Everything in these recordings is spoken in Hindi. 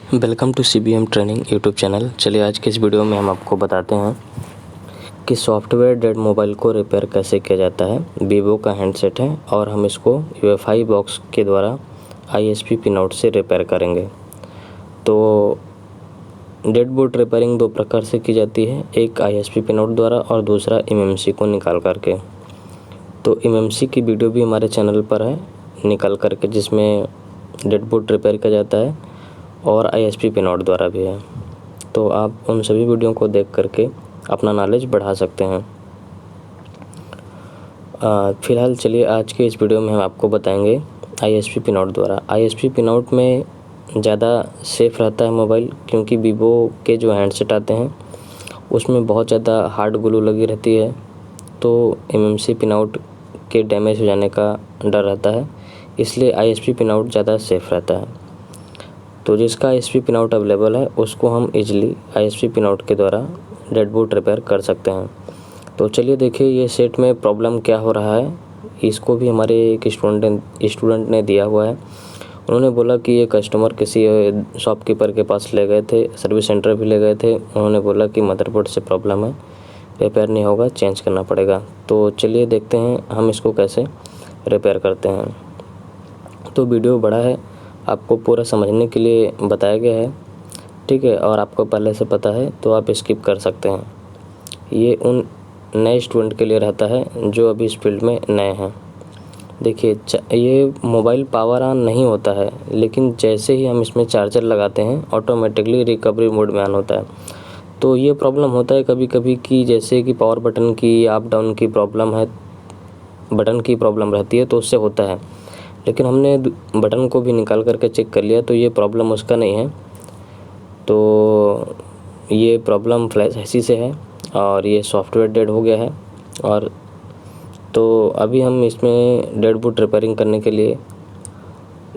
Welcome to CBM training YouTube channel. चलिए आज के इस वीडियो में हम आपको बताते हैं कि सॉफ्टवेयर डेड मोबाइल को रिपेयर कैसे किया जाता है। वीवो का हैंडसेट है और हम इसको UEFI बॉक्स के द्वारा ISP पिन आउट से रिपेयर करेंगे। तो डेड बोर्ड रिपेयरिंग दो प्रकार से की जाती है, एक ISP पिन आउट द्वारा और दूसरा MMC को निकाल करके। तो MMC की वीडियो भी हमारे चैनल पर है निकाल करके, जिसमें डेड बोर्ड रिपेयर किया जाता है और ISP पिन आउट द्वारा भी है। तो आप उन सभी वीडियो को देख करके अपना नॉलेज बढ़ा सकते हैं। फ़िलहाल चलिए आज के इस वीडियो में हम आपको बताएंगे ISP पिन आउट द्वारा। ISP पिन आउट में ज़्यादा सेफ़ रहता है मोबाइल, क्योंकि वीवो के जो हैंडसेट आते हैं उसमें बहुत ज़्यादा हार्ड ग्लू लगी रहती है, तो MMC पिन आउट के डैमेज हो जाने का डर रहता है, इसलिए ISP पिन आउट ज़्यादा सेफ़ रहता है। तो जिसका ISP पिन आउट अवेलेबल है उसको हम इजीली ISP पिन आउट के द्वारा डेड बोर्ड रिपेयर कर सकते हैं। तो चलिए देखिए ये सेट में प्रॉब्लम क्या हो रहा है। इसको भी हमारे एक स्टूडेंट ने दिया हुआ है। उन्होंने बोला कि ये कस्टमर किसी शॉपकीपर के पास ले गए थे, सर्विस सेंटर भी ले गए थे। उन्होंने बोला कि मदरबोर्ड से प्रॉब्लम है, रिपेयर नहीं होगा, चेंज करना पड़ेगा। तो चलिए देखते हैं हम इसको कैसे रिपेयर करते हैं। तो वीडियो बड़ा है, आपको पूरा समझने के लिए बताया गया है, ठीक है। और आपको पहले से पता है तो आप स्किप कर सकते हैं। ये उन नए स्टूडेंट के लिए रहता है जो अभी इस फील्ड में नए हैं। देखिए ये मोबाइल पावर ऑन नहीं होता है, लेकिन जैसे ही हम इसमें चार्जर लगाते हैं ऑटोमेटिकली रिकवरी मोड में ऑन होता है। तो ये प्रॉब्लम होता है कभी कभी कि जैसे कि पावर बटन की अप डाउन की प्रॉब्लम है, बटन की प्रॉब्लम रहती है तो उससे होता है। लेकिन हमने बटन को भी निकाल करके चेक कर लिया तो ये प्रॉब्लम उसका नहीं है। तो ये प्रॉब्लम फ्लैश IC से है और ये सॉफ्टवेयर डेड हो गया है। और तो अभी हम इसमें डेड बोर्ड रिपेयरिंग करने के लिए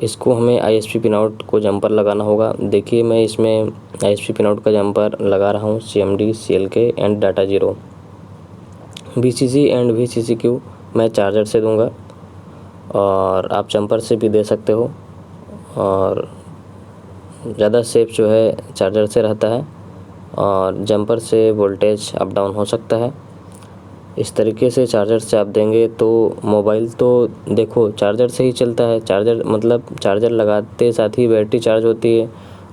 इसको हमें ISP पिन आउट को जंपर लगाना होगा। देखिए मैं इसमें ISP पिन आउट का जंपर लगा रहा हूँ। CMD CLK and data 0 VCC and VCCQ मैं चार्जर से दूंगा और आप जंपर से भी दे सकते हो। और ज़्यादा सेफ जो है चार्जर से रहता है और जंपर से वोल्टेज अप डाउन हो सकता है। इस तरीके से चार्जर से आप देंगे तो मोबाइल तो देखो चार्जर से ही चलता है। चार्जर मतलब चार्जर लगाते साथ ही बैटरी चार्ज होती है,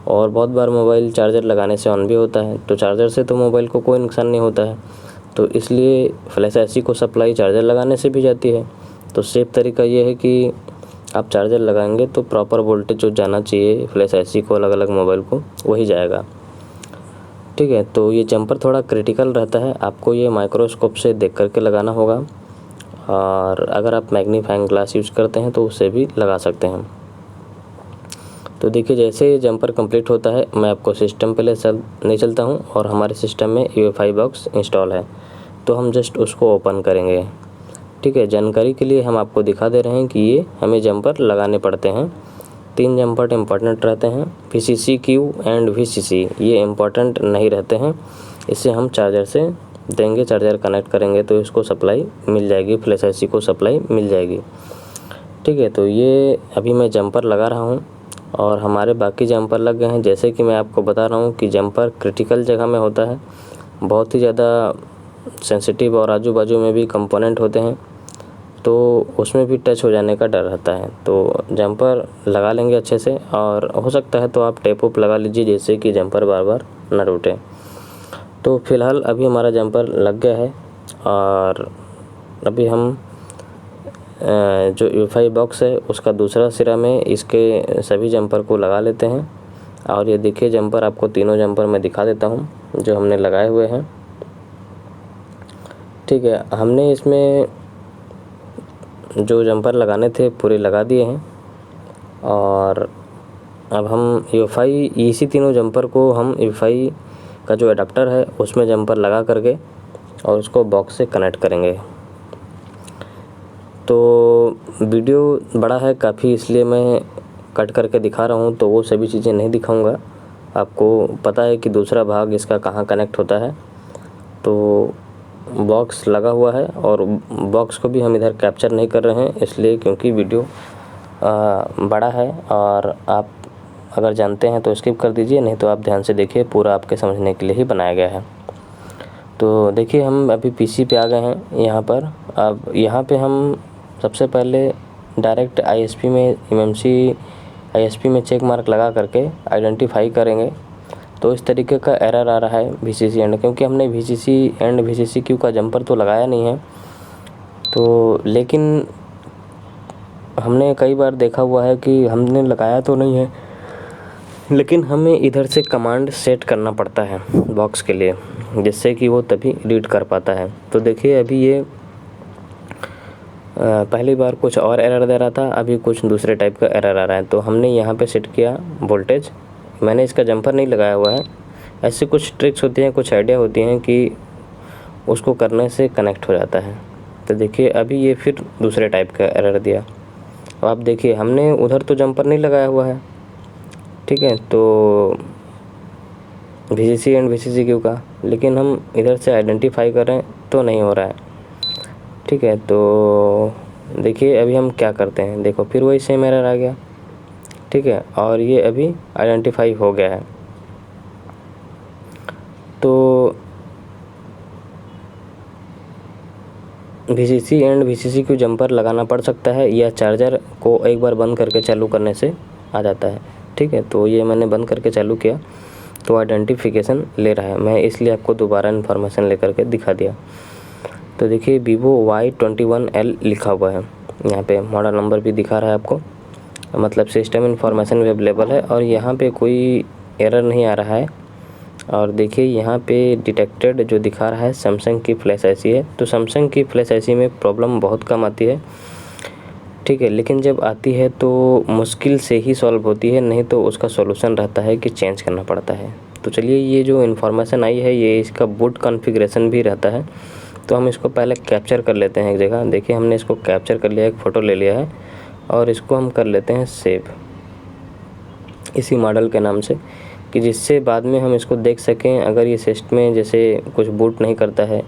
और बहुत बार मोबाइल चार्जर लगाने से ऑन भी होता है। तो चार्जर से तो मोबाइल को कोई नुकसान नहीं होता है, तो इसलिए फ्लैश IC को सप्लाई चार्जर लगाने से भी जाती है। तो सेफ तरीका ये है कि आप चार्जर लगाएंगे तो प्रॉपर वोल्टेज जो जाना चाहिए फ्लैश IC को, अलग अलग मोबाइल को, वही जाएगा, ठीक है। तो ये जंपर थोड़ा क्रिटिकल रहता है, आपको ये माइक्रोस्कोप से देख करके लगाना होगा, और अगर आप मैग्नीफाइंग ग्लास यूज़ करते हैं तो उससे भी लगा सकते हैं। तो देखिए जैसे ये जंपर कंप्लीट होता है मैं आपको सिस्टम पे ले चलता हूँ और हमारे सिस्टम में UEFI बॉक्स इंस्टॉल है, तो हम जस्ट उसको ओपन करेंगे, ठीक है। जानकारी के लिए हम आपको दिखा दे रहे हैं कि ये हमें जंपर लगाने पड़ते हैं। 3 जंपर इम्पॉर्टेंट रहते हैं, VCCQ एंड VCC ये इम्पॉर्टेंट नहीं रहते हैं। इसे हम चार्जर से देंगे, चार्जर कनेक्ट करेंगे तो इसको सप्लाई मिल जाएगी, फ्लैश IC को सप्लाई मिल जाएगी, ठीक है। तो ये अभी मैं जंपर लगा रहा हूँ और हमारे बाकी जंपर लग गए हैं। जैसे कि मैं आपको बता रहा हूँ कि जंपर क्रिटिकल जगह में होता है, बहुत ही ज़्यादा सेंसिटिव, और आजू बाजू में भी कंपोनेंट होते हैं तो उसमें भी टच हो जाने का डर रहता है। तो जंपर लगा लेंगे अच्छे से, और हो सकता है तो आप टेप उप लगा लीजिए जैसे कि जंपर बार बार न टूटे। तो फ़िलहाल अभी हमारा जंपर लग गया है और अभी हम जो UEFI बॉक्स है उसका दूसरा सिरा में इसके सभी जंपर को लगा लेते हैं। और ये देखिए जंपर, आपको तीनों जंपर मैं दिखा देता हूँ जो हमने लगाए हुए हैं, ठीक है। हमने इसमें जो जंपर लगाने थे पूरे लगा दिए हैं, और अब हम UEFI इसी तीनों जंपर को हम UEFI का जो एडाप्टर है उसमें जंपर लगा करके और उसको बॉक्स से कनेक्ट करेंगे। तो वीडियो बड़ा है काफ़ी, इसलिए मैं कट करके दिखा रहा हूँ, तो वो सभी चीज़ें नहीं दिखाऊंगा। आपको पता है कि दूसरा भाग इसका कहाँ कनेक्ट होता है। तो बॉक्स लगा हुआ है और बॉक्स को भी हम इधर कैप्चर नहीं कर रहे हैं, इसलिए क्योंकि वीडियो बड़ा है और आप अगर जानते हैं तो स्किप कर दीजिए, नहीं तो आप ध्यान से देखिए, पूरा आपके समझने के लिए ही बनाया गया है। तो देखिए हम अभी पीसी पे आ गए हैं यहाँ पर। अब यहाँ पे हम सबसे पहले डायरेक्ट आईएसपी में एमएमसी आईएसपी में चेक मार्क लगा करके आइडेंटिफाई करेंगे। तो इस तरीके का एरर आ रहा है VCC एंड, क्योंकि हमने VCC एंड VCC क्यू का जंपर तो लगाया नहीं है। तो लेकिन हमने कई बार देखा हुआ है कि हमने लगाया तो नहीं है, लेकिन हमें इधर से कमांड सेट करना पड़ता है बॉक्स के लिए, जिससे कि वो तभी रीड कर पाता है। तो देखिए अभी ये पहली बार कुछ और एरर दे रहा था, अभी कुछ दूसरे टाइप का एरर आ रहा है। तो हमने यहाँ पे सेट किया वोल्टेज, मैंने इसका जंपर नहीं लगाया हुआ है। ऐसे कुछ ट्रिक्स होती हैं, कुछ आइडिया होती हैं कि उसको करने से कनेक्ट हो जाता है। तो देखिए अभी ये फिर दूसरे टाइप का एरर दिया। अब आप देखिए हमने उधर तो जंपर नहीं लगाया हुआ है, ठीक है, तो VCC एंड VCC क्यू का, लेकिन हम इधर से आइडेंटिफाई कर रहे हैं तो नहीं हो रहा है, ठीक है। तो देखिए अभी हम क्या करते हैं, देखो फिर वही सेम एरर आ गया, ठीक है, और ये अभी आइडेंटिफाई हो गया है। तो VCC and VCC Q jumper लगाना पड़ सकता है, या चार्जर को एक बार बंद करके चालू करने से आ जाता है, ठीक है। तो ये मैंने बंद करके चालू किया तो आइडेंटिफिकेशन ले रहा है, मैं इसलिए आपको दोबारा इन्फॉर्मेशन लेकर के दिखा दिया। तो देखिए Vivo Y21L लिखा हुआ है, यहाँ पे मॉडल नंबर भी दिखा रहा है आपको, मतलब सिस्टम इन्फॉर्मेशन भी अवेलेबल है और यहाँ पे कोई एरर नहीं आ रहा है। और देखिए यहाँ पे डिटेक्टेड जो दिखा रहा है सैमसंग की फ्लैश आईसी है। तो सैमसंग की फ्लैश आईसी में प्रॉब्लम बहुत कम आती है, ठीक है, लेकिन जब आती है तो मुश्किल से ही सॉल्व होती है, नहीं तो उसका सॉल्यूशन रहता है कि चेंज करना पड़ता है। तो चलिए ये जो इन्फॉर्मेशन आई है ये इसका बूट कॉन्फ़िगरेशन भी रहता है, तो हम इसको पहले कैप्चर कर लेते हैं एक जगह। देखिए हमने इसको कैप्चर कर लिया, एक फ़ोटो ले लिया है और इसको हम कर लेते हैं सेव इसी मॉडल के नाम से, कि जिससे बाद में हम इसको देख सकें। अगर ये सिस्टम में जैसे कुछ बूट नहीं करता है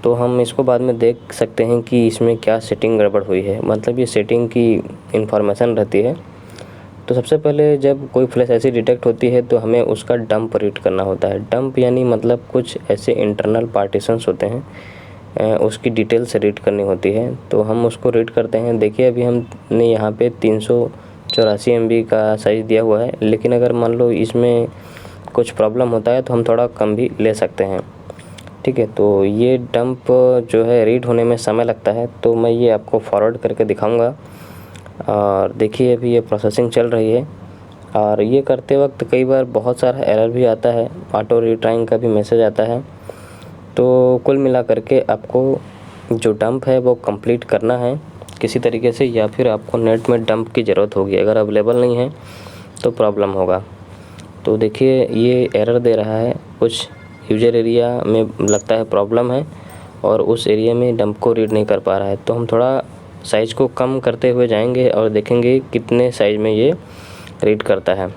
तो हम इसको बाद में देख सकते हैं कि इसमें क्या सेटिंग गड़बड़ हुई है, मतलब ये सेटिंग की इन्फॉर्मेशन रहती है। तो सबसे पहले जब कोई फ्लैश ऐसी डिटेक्ट होती है तो हमें उसका डंप रीड करना होता है। डंप यानी मतलब कुछ ऐसे इंटरनल पार्टीशंस होते हैं, उसकी डिटेल्स रीड करनी होती है, तो हम उसको रीड करते हैं। देखिए अभी हमने यहाँ पे 384 MB का साइज़ दिया हुआ है, लेकिन अगर मान लो इसमें कुछ प्रॉब्लम होता है तो हम थोड़ा कम भी ले सकते हैं, ठीक है। तो ये डंप जो है रीड होने में समय लगता है, तो मैं ये आपको फॉरवर्ड करके दिखाऊंगा। और देखिए अभी ये प्रोसेसिंग चल रही है और ये करते वक्त कई बार बहुत सारा एरर भी आता है, ऑटो रीट्राइंग का भी मैसेज आता है। तो कुल मिला करके आपको जो डंप है वो कंप्लीट करना है किसी तरीके से, या फिर आपको नेट में डंप की ज़रूरत होगी, अगर अवेलेबल नहीं है तो प्रॉब्लम होगा। तो देखिए ये एरर दे रहा है, कुछ यूजर एरिया में लगता है प्रॉब्लम है और उस एरिया में डंप को रीड नहीं कर पा रहा है। तो हम थोड़ा साइज़ को कम करते हुए जाएंगे और देखेंगे कितने साइज़ में ये रीड करता है।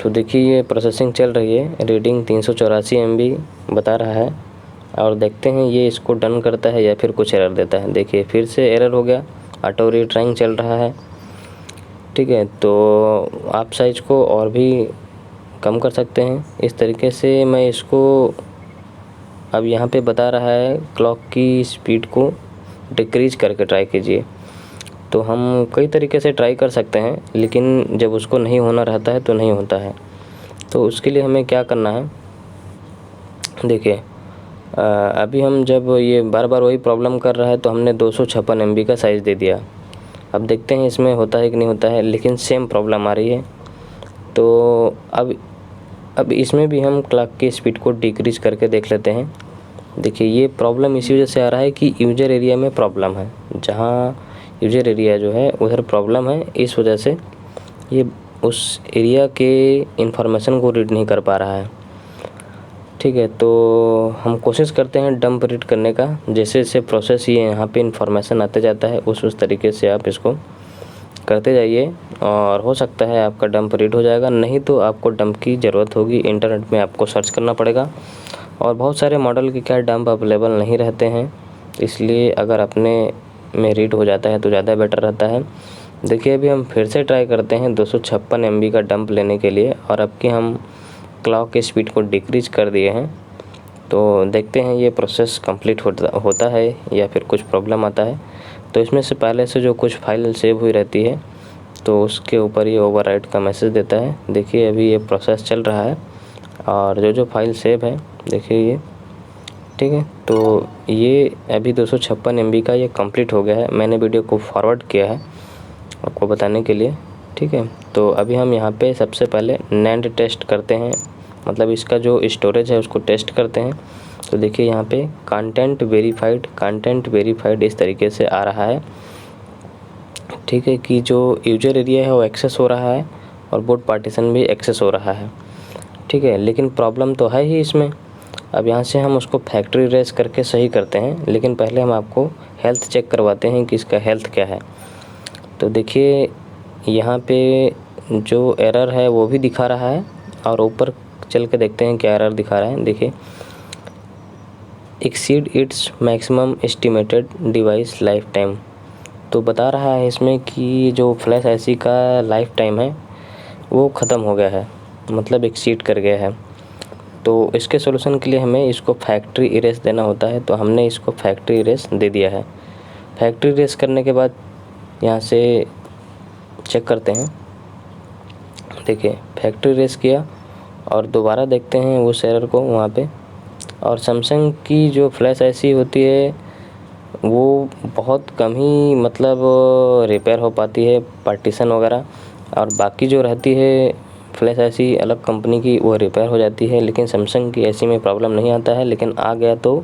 तो देखिए ये प्रोसेसिंग चल रही है, रीडिंग 384 MB बता रहा है, और देखते हैं ये इसको डन करता है या फिर कुछ एरर देता है। देखिए फिर से एरर हो गया, ऑटो रीट्राइंग चल रहा है, ठीक है। तो आप साइज़ को और भी कम कर सकते हैं इस तरीके से। मैं इसको अब यहाँ पे बता रहा है क्लॉक की स्पीड को डिक्रीज करके ट्राई कीजिए। तो हम कई तरीके से ट्राई कर सकते हैं, लेकिन जब उसको नहीं होना रहता है तो नहीं होता है। तो उसके लिए हमें क्या करना है, देखिए अभी हम जब ये बार बार वही प्रॉब्लम कर रहा है तो हमने 256 MB का साइज़ दे दिया। अब देखते हैं इसमें होता है कि नहीं होता है, लेकिन सेम प्रॉब्लम आ रही है। तो अब इसमें भी हम क्लॉक की स्पीड को डिक्रीज करके देख लेते हैं। देखिए ये प्रॉब्लम इसी वजह से आ रहा है कि यूजर एरिया में प्रॉब्लम है, जहाँ यूजर एरिया जो है उधर प्रॉब्लम है, इस वजह से ये उस एरिया के इंफॉर्मेशन को रीड नहीं कर पा रहा है, ठीक है। तो हम कोशिश करते हैं डंप रीड करने का, जैसे जैसे प्रोसेस ये यहाँ पे इंफॉर्मेशन आते जाता है उस तरीके से आप इसको करते जाइए और हो सकता है आपका डंप रीड हो जाएगा। नहीं तो आपको डंप की ज़रूरत होगी, इंटरनेट में आपको सर्च करना पड़ेगा, और बहुत सारे मॉडल के क्या डंप अवेलेबल नहीं रहते हैं, इसलिए अगर अपने में रीड हो जाता है तो ज़्यादा बेटर रहता है। देखिए अभी हम फिर से ट्राई करते हैं 256 MB का डंप लेने के लिए, और अब कि हम क्लॉक की स्पीड को डिक्रीज कर दिए हैं। तो देखते हैं ये प्रोसेस कंप्लीट होता है या फिर कुछ प्रॉब्लम आता है। तो इसमें से पहले से जो कुछ फाइल सेव हुई रहती है तो उसके ऊपर ये ओवरराइट का मैसेज देता है। देखिए अभी ये प्रोसेस चल रहा है और जो फाइल सेव है देखिए ये, ठीक है। तो ये अभी 256 MB का ये कंप्लीट हो गया है। मैंने वीडियो को फॉरवर्ड किया है आपको बताने के लिए, ठीक है। तो अभी हम यहाँ पे सबसे पहले NAND टेस्ट करते हैं, मतलब इसका जो स्टोरेज है उसको टेस्ट करते हैं। तो देखिए यहाँ पे कंटेंट वेरीफाइड इस तरीके से आ रहा है, ठीक है, कि जो यूजर एरिया है वो एक्सेस हो रहा है और बोर्ड पार्टीशन भी एक्सेस हो रहा है, ठीक है। लेकिन प्रॉब्लम तो है ही इसमें। अब यहाँ से हम उसको फैक्ट्री रेस करके सही करते हैं, लेकिन पहले हम आपको हेल्थ चेक करवाते हैं कि इसका हेल्थ क्या है। तो देखिए यहाँ पे जो एरर है वो भी दिखा रहा है, और ऊपर चल के देखते हैं क्या एरर दिखा रहा है। देखिए exceed its maximum estimated device life time, तो बता रहा है इसमें कि जो फ्लैश आईसी का लाइफ टाइम है वो ख़त्म हो गया है, मतलब एक्सीड कर गया है। तो इसके सॉल्यूशन के लिए हमें इसको फैक्ट्री इरेज देना होता है, तो हमने इसको फैक्ट्री इरेज दे दिया है। फैक्ट्री इरेज करने के बाद यहाँ से चेक करते हैं। देखिए फैक्ट्री इरेज किया और दोबारा देखते हैं उस एरर को वहाँ पे। और सैमसंग की जो फ्लैश आईसी होती है वो बहुत कम ही मतलब रिपेयर हो पाती है, पार्टीशन वगैरह, और बाकी जो रहती है फ्लैश आईसी अलग कंपनी की वो रिपेयर हो जाती है। लेकिन सैमसंग की ऐसी में प्रॉब्लम नहीं आता है, लेकिन आ गया तो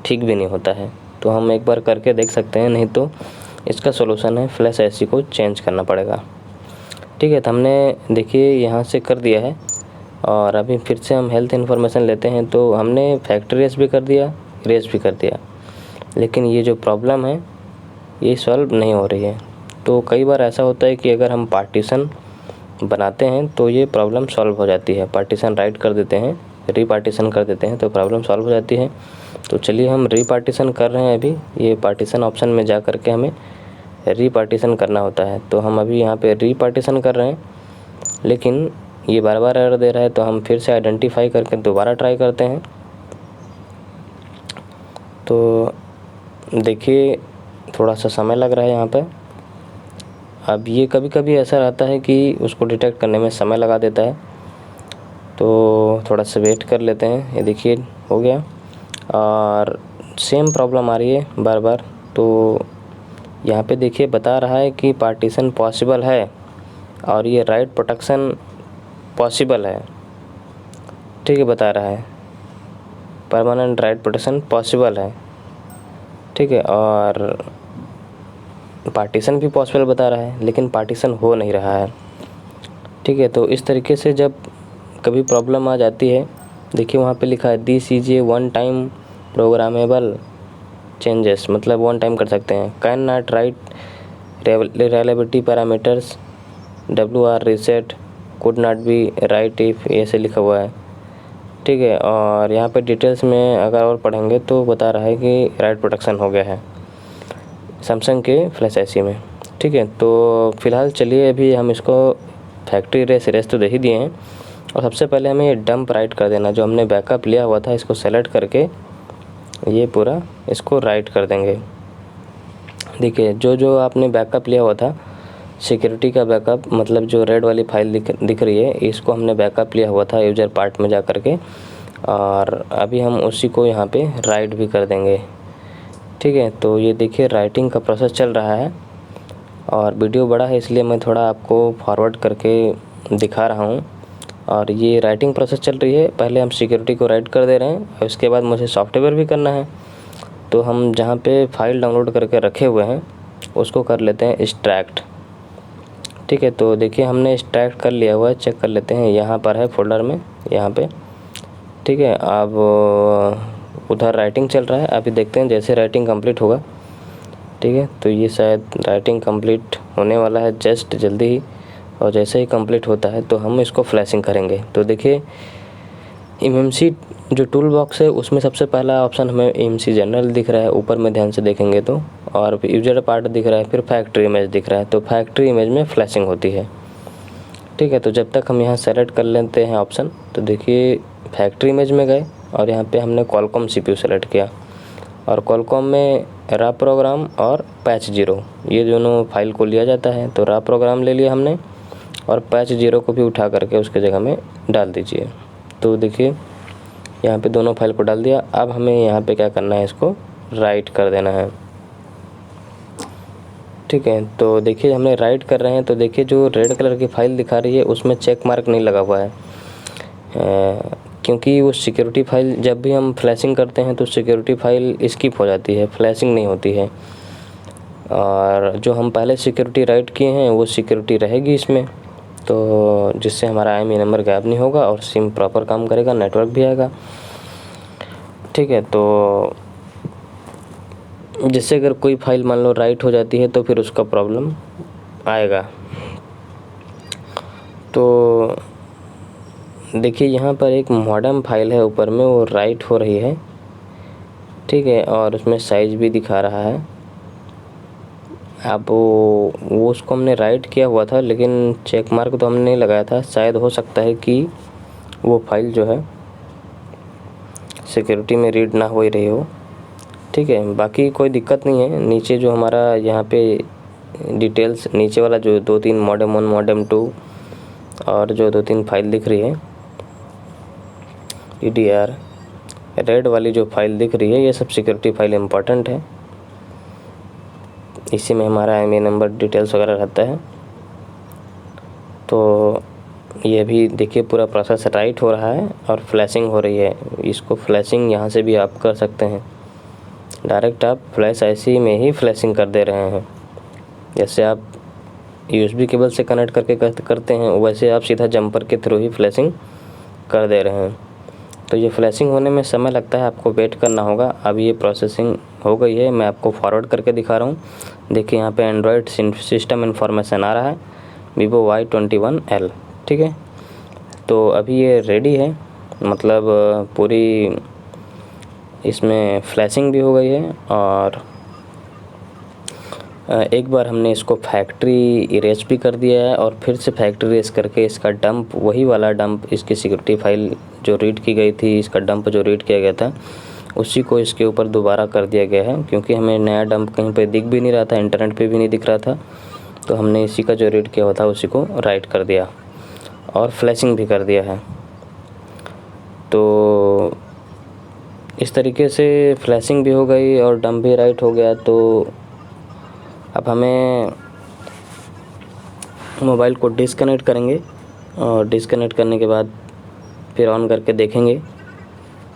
ठीक भी नहीं होता है। तो हम एक बार करके देख सकते हैं, नहीं तो इसका सॉल्यूशन है फ्लैश आईसी को चेंज करना पड़ेगा, ठीक है। तो हमने देखिए यहाँ से कर दिया है, और अभी फिर से हम हेल्थ इन्फॉर्मेशन लेते हैं। तो हमने फैक्ट्री रेस भी कर दिया, इरेज भी कर दिया, लेकिन ये जो प्रॉब्लम है ये सॉल्व नहीं हो रही है। तो कई बार ऐसा होता है कि अगर हम पार्टीशन बनाते हैं तो ये प्रॉब्लम सॉल्व हो जाती है। पार्टीशन राइट कर देते हैं, रीपार्टीशन कर देते हैं तो प्रॉब्लम सॉल्व हो जाती है। तो चलिए हम रीपार्टीशन कर रहे हैं। अभी ये पार्टीशन ऑप्शन में जा कर के हमें रीपार्टीशन करना होता है। तो हम अभी यहाँ पे रीपार्टीशन कर रहे हैं, लेकिन ये बार बार एरर दे रहा है। तो हम फिर से आइडेंटिफाई करके दोबारा ट्राई करते हैं। तो देखिए थोड़ा सा समय लग रहा है यहाँ पे। अब ये कभी कभी ऐसा रहता है कि उसको डिटेक्ट करने में समय लगा देता है, तो थोड़ा सा वेट कर लेते हैं। ये देखिए हो गया, और सेम प्रॉब्लम आ रही है बार बार। तो यहाँ पे देखिए बता रहा है कि पार्टीशन पॉसिबल है और ये राइट प्रोटेक्शन पॉसिबल है, ठीक है, बता रहा है परमानेंट राइट प्रोटेक्शन पॉसिबल है, ठीक है, और पार्टीशन भी पॉसिबल बता रहा है, लेकिन पार्टीशन हो नहीं रहा है, ठीक है। तो इस तरीके से जब कभी प्रॉब्लम आ जाती है, देखिए वहाँ पे लिखा है this is a one time programmable changes, मतलब वन टाइम कर सकते हैं। Can not right reliability parameters WR reset could not be right if, ऐसे लिखा हुआ है, ठीक है। और यहाँ पे डिटेल्स में अगर और पढ़ेंगे तो बता रहा है कि राइट प्रोटेक्शन हो गया है सैमसंग के फ्लैश आईसी में, ठीक है। तो फिलहाल चलिए अभी हम इसको फैक्ट्री रेस तो दे ही दिए हैं, और सबसे पहले हमें ये डंप राइट कर देना। जो हमने बैकअप लिया हुआ था इसको सेलेक्ट करके ये पूरा इसको राइट कर देंगे। देखिए जो आपने बैकअप लिया हुआ था सिक्योरिटी का बैकअप, मतलब जो रेड वाली फाइल दिख रही है, इसको हमने बैकअप लिया हुआ था यूज़र पार्ट में जा कर के, और अभी हम उसी को यहाँ पे राइट भी कर देंगे, ठीक है। तो ये देखिए राइटिंग का प्रोसेस चल रहा है, और वीडियो बड़ा है इसलिए मैं थोड़ा आपको फॉरवर्ड करके दिखा रहा हूँ। और ये राइटिंग प्रोसेस चल रही है, पहले हम सिक्योरिटी को राइट कर दे रहे हैं और उसके बाद मुझे सॉफ्टवेयर भी करना है। तो हम जहाँ पे फाइल डाउनलोड करके रखे हुए हैं उसको कर लेते हैं एक्सट्रैक्ट, ठीक है। तो देखिए हमने एक्सट्रैक्ट कर लिया हुआ है, चेक कर लेते हैं, यहाँ पर है फोल्डर में यहाँ पे, ठीक है। अब उधर राइटिंग चल रहा है, अभी देखते हैं जैसे राइटिंग कंप्लीट होगा, ठीक है। तो ये शायद राइटिंग कंप्लीट होने वाला है जस्ट जल्दी ही, और जैसे ही कंप्लीट होता है तो हम इसको फ्लैशिंग करेंगे। तो देखिए MMC जो टूल बॉक्स है उसमें सबसे पहला ऑप्शन हमें EMC जनरल दिख रहा है ऊपर में ध्यान से देखेंगे तो, और यूजर पार्ट दिख रहा है, फिर फैक्ट्री इमेज दिख रहा है। तो फैक्ट्री इमेज में फ्लैशिंग होती है, ठीक है। तो जब तक हम यहाँ सेलेक्ट कर लेते हैं ऑप्शन, तो देखिए फैक्ट्री इमेज में गए और यहाँ पे हमने क्वालकॉम CPU सेलेक्ट किया, और क्वालकॉम में रा प्रोग्राम और पैच 0 ये दोनों फाइल को लिया जाता है। तो रा प्रोग्राम ले लिया हमने, और पैच 0 को भी उठा करके उसके जगह में डाल दीजिए। तो देखिए यहाँ पे दोनों फाइल को डाल दिया। अब हमें यहाँ पे क्या करना है, इसको राइट कर देना है, ठीक है। तो देखिए हमने राइट कर रहे हैं, तो देखिए जो रेड कलर की फाइल दिखा रही है उसमें चेक मार्क नहीं लगा हुआ है, क्योंकि वो सिक्योरिटी फाइल जब भी हम फ्लैशिंग करते हैं तो सिक्योरिटी फाइल स्किप हो जाती है, फ्लैशिंग नहीं होती है। और जो हम पहले सिक्योरिटी राइट किए हैं वो सिक्योरिटी रहेगी इसमें, तो जिससे हमारा IMEI नंबर गायब नहीं होगा और सिम प्रॉपर काम करेगा, नेटवर्क भी आएगा, ठीक है। तो जिससे अगर कोई फाइल मान लो राइट हो जाती है तो फिर उसका प्रॉब्लम आएगा। तो देखिए यहाँ पर एक मॉडेम फाइल है ऊपर में, वो राइट हो रही है, ठीक है, और उसमें साइज भी दिखा रहा है। अब वो उसको हमने राइट किया हुआ था, लेकिन चेक मार्क तो हमने नहीं लगाया था। शायद हो सकता है कि वो फाइल जो है सिक्योरिटी में रीड ना हो ही रही हो, ठीक है। बाकी कोई दिक्कत नहीं है। नीचे जो हमारा यहाँ पे डिटेल्स नीचे वाला जो 2-3 मॉडेम 1 मॉडेम 2 और जो 2-3 फाइल दिख रही है EDR, रेड वाली जो फाइल दिख रही है, ये सब सिक्योरिटी फाइल इम्पॉर्टेंट है। इसी में हमारा IMEI नंबर डिटेल्स वगैरह रहता है। तो ये भी देखिए पूरा प्रोसेस राइट हो रहा है और फ्लैशिंग हो रही है। इसको फ्लैशिंग यहाँ से भी आप कर सकते हैं, डायरेक्ट आप फ्लैश IC में ही फ्लैशिंग कर दे रहे हैं। जैसे आप USB केबल से कनेक्ट करके करते हैं, वैसे आप सीधा जंपर के थ्रू ही फ्लैशिंग कर दे रहे हैं। तो ये फ्लैशिंग होने में समय लगता है, आपको वेट करना होगा। अब ये प्रोसेसिंग हो गई है, मैं आपको फॉरवर्ड करके दिखा रहा हूँ। देखिए यहाँ पे एंड्रॉयड सिस्टम इन्फॉर्मेशन आ रहा है, Vivo Y21L, ठीक है। तो अभी ये रेडी है, मतलब पूरी इसमें फ्लैशिंग भी हो गई है। और एक बार हमने इसको फैक्ट्री इरेज भी कर दिया है, और फिर से फैक्ट्री इरेज करके इसका डंप, वही वाला डंप, इसकी सिक्योरिटी फाइल जो रीड की गई थी, इसका डंप जो रीड किया गया था, उसी को इसके ऊपर दोबारा कर दिया गया है। क्योंकि हमें नया डंप कहीं पे दिख भी नहीं रहा था, इंटरनेट पे भी नहीं दिख रहा था, तो हमने इसी का जो रीड किया हुआ था उसी को राइट कर दिया और फ्लैशिंग भी कर दिया है। तो इस तरीके से फ्लैशिंग भी हो गई और डंप भी राइट हो गया। तो अब हमें मोबाइल को डिस्कनेक्ट करेंगे, और डिस्कनेक्ट करने के बाद फिर ऑन करके देखेंगे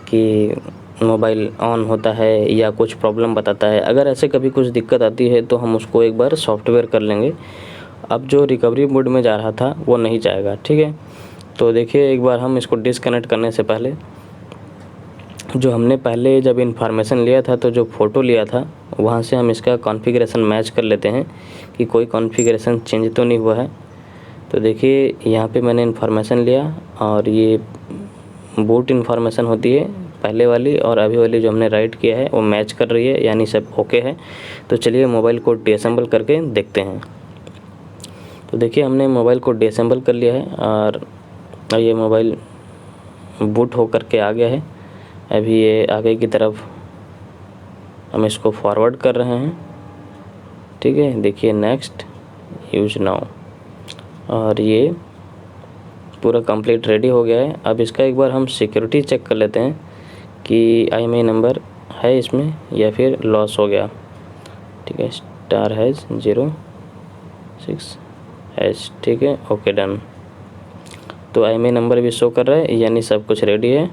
कि मोबाइल ऑन होता है या कुछ प्रॉब्लम बताता है। अगर ऐसे कभी कुछ दिक्कत आती है तो हम उसको एक बार सॉफ्टवेयर कर लेंगे। अब जो रिकवरी मोड में जा रहा था वो नहीं जाएगा, ठीक है। तो देखिए एक बार हम इसको डिस्कनेक्ट करने से पहले जो हमने पहले जब इन्फॉर्मेशन लिया था, तो जो फ़ोटो लिया था वहाँ से हम इसका कॉन्फ़िगरेशन मैच कर लेते हैं कि कोई कॉन्फ़िगरेशन चेंज तो नहीं हुआ है। तो देखिए यहाँ पे मैंने इन्फॉर्मेशन लिया, और ये बूट इन्फॉर्मेशन होती है पहले वाली और अभी वाली जो हमने राइट किया है वो मैच कर रही है, यानी सब ओके है। तो चलिए मोबाइल को डिसेंबल करके देखते हैं। तो देखिए हमने मोबाइल को डिसेंबल कर लिया है, और ये मोबाइल बूट हो करके आ गया है। अभी ये आगे की तरफ हम इसको फॉरवर्ड कर रहे हैं, ठीक है। देखिए नेक्स्ट यूज नाउ, और ये पूरा कंप्लीट रेडी हो गया है। अब इसका एक बार हम सिक्योरिटी चेक कर लेते हैं कि IMEI नंबर है इसमें या फिर लॉस हो गया, ठीक है। *#06#, ठीक है, ओके डन। तो IMEI नंबर भी शो कर रहा है, यानी सब कुछ रेडी है।